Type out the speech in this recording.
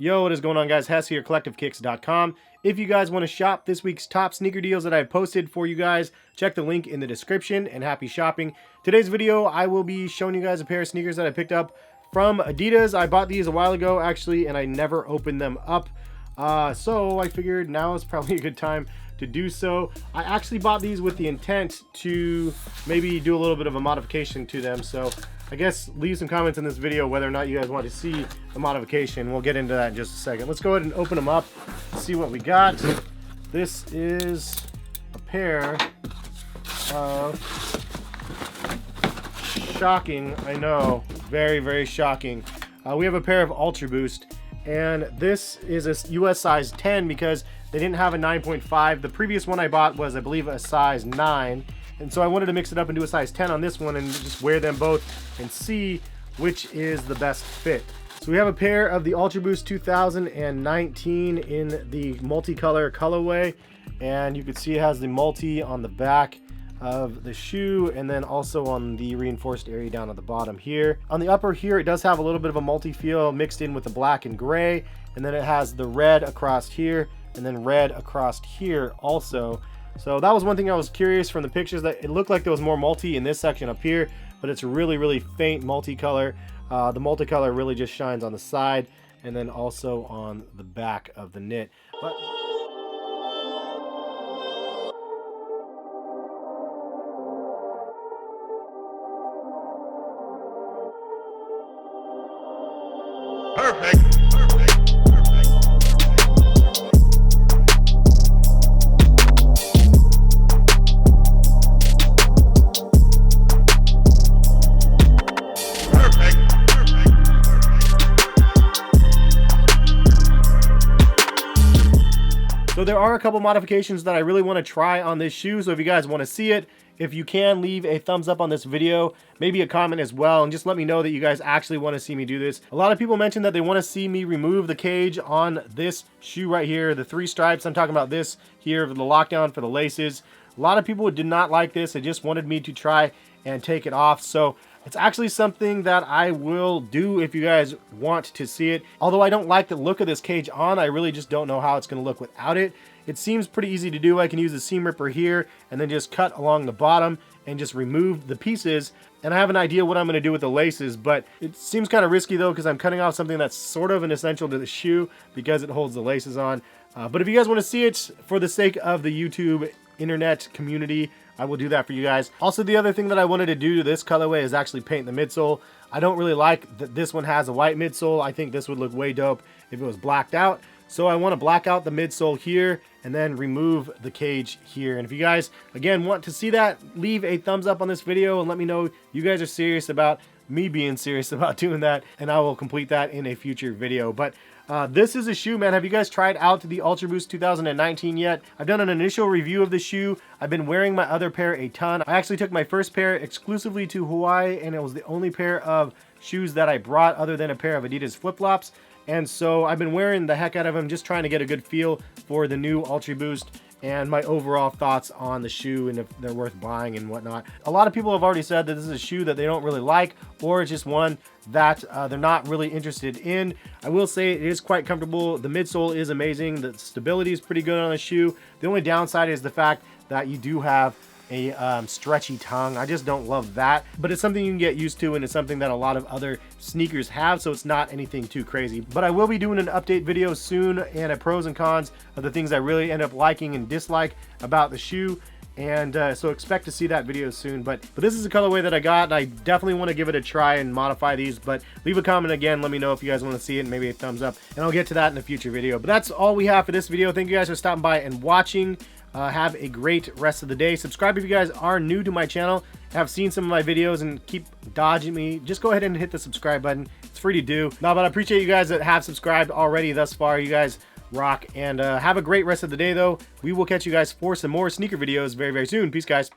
Yo, what is going on, guys? Hess here, CollectiveKicks.com. If you guys want to shop this week's top sneaker deals that I've posted for you guys, check the link in the description, and happy shopping. Today's video, I will be showing you guys a pair of sneakers that I picked up from ADIDAS. I bought these a while ago, actually, and I never opened them up. So I figured now is probably a good time to do so. I actually bought these with the intent to maybe do a little bit of a modification to them. So I guess leave some comments in this video whether or not you guys want to see the modification. We'll get into that in just a second. Let's go ahead and open them up, see what we got. This is a pair of shocking, I know, very, very shocking. We have a pair of ULTRABOOST, and this is a US size 10 because they didn't have a 9.5. The previous one I bought was, I believe, a size 9. And so I wanted to mix it up and do a size 10 on this one and just wear them both and see which is the best fit. So we have a pair of the ULTRABOOST 2019 in the multicolor colorway. And you can see it has the multi on the back of the shoe and then also on the reinforced area down at the bottom here. On the upper here, it does have a little bit of a multi feel mixed in with the black and gray. And then it has the red across here and then red across here also. So that was one thing I was curious from the pictures, that it looked like there was more multi in this section up here, but it's a really, really faint multicolor. The multicolor really just shines on the side and then also on the back of the knit. But perfect. So there are a couple modifications that I really want to try on this shoe. So if you guys want to see it, if you can, leave a thumbs up on this video, maybe a comment as well, and just let me know that you guys actually want to see me do this. A lot of people mentioned that they want to see me remove the cage on this shoe right here, the 3 stripes. I'm talking about this here, for the lockdown for the laces. A lot of people did not like this. They just wanted me to try and take it off. So it's actually something that I will do if you guys want to see it. Although I don't like the look of this cage on, I really just don't know how it's going to look without it. It seems pretty easy to do. I can use the seam ripper here and then just cut along the bottom and just remove the pieces. And I have an idea what I'm going to do with the laces, but it seems kind of risky though, because I'm cutting off something that's sort of an essential to the shoe because it holds the laces on. But if you guys want to see it for the sake of the YouTube internet community, I will do that for you guys. Also, the other thing that I wanted to do to this colorway is actually paint the midsole. I don't really like that this one has a white midsole. I think this would look way dope if it was blacked out. So I want to black out the midsole here and then remove the cage here. And if you guys, again, want to see that, leave a thumbs up on this video and let me know you guys are serious about me being serious about doing that, and I will complete that in a future video. But this is a shoe, man. Have you guys tried out the ULTRABOOST 2019 yet? I've done an initial review of the shoe. I've been wearing my other pair a ton. I actually took my first pair exclusively to Hawaii, and it was the only pair of shoes that I brought other than a pair of ADIDAS flip-flops. And so I've been wearing the heck out of them, just trying to get a good feel for the new ULTRABOOST and my overall thoughts on the shoe and if they're worth buying and whatnot. A lot of people have already said that this is a shoe that they don't really like, or it's just one that they're not really interested in. I will say it is quite comfortable. The midsole is amazing. The stability is pretty good on the shoe. The only downside is the fact that you do have a stretchy tongue. I just don't love that, but it's something you can get used to, and it's something that a lot of other sneakers have, so it's not anything too crazy. But I will be doing an update video soon and a pros and cons of the things I really end up liking and dislike about the shoe, and so expect to see that video soon. But this is a colorway that I got, and I definitely want to give it a try and modify these. But leave a comment again, let me know if you guys want to see it, and maybe a thumbs up, and I'll get to that in a future video. But that's all we have for this video. Thank you guys for stopping by and watching. Have a great rest of the day. Subscribe if you guys are new to my channel, have seen some of my videos and keep dodging me. Just go ahead and hit the subscribe button. It's free to do. No, but I appreciate you guys that have subscribed already thus far. You guys rock, and have a great rest of the day though. We will catch you guys for some more sneaker videos very, very soon. Peace, guys.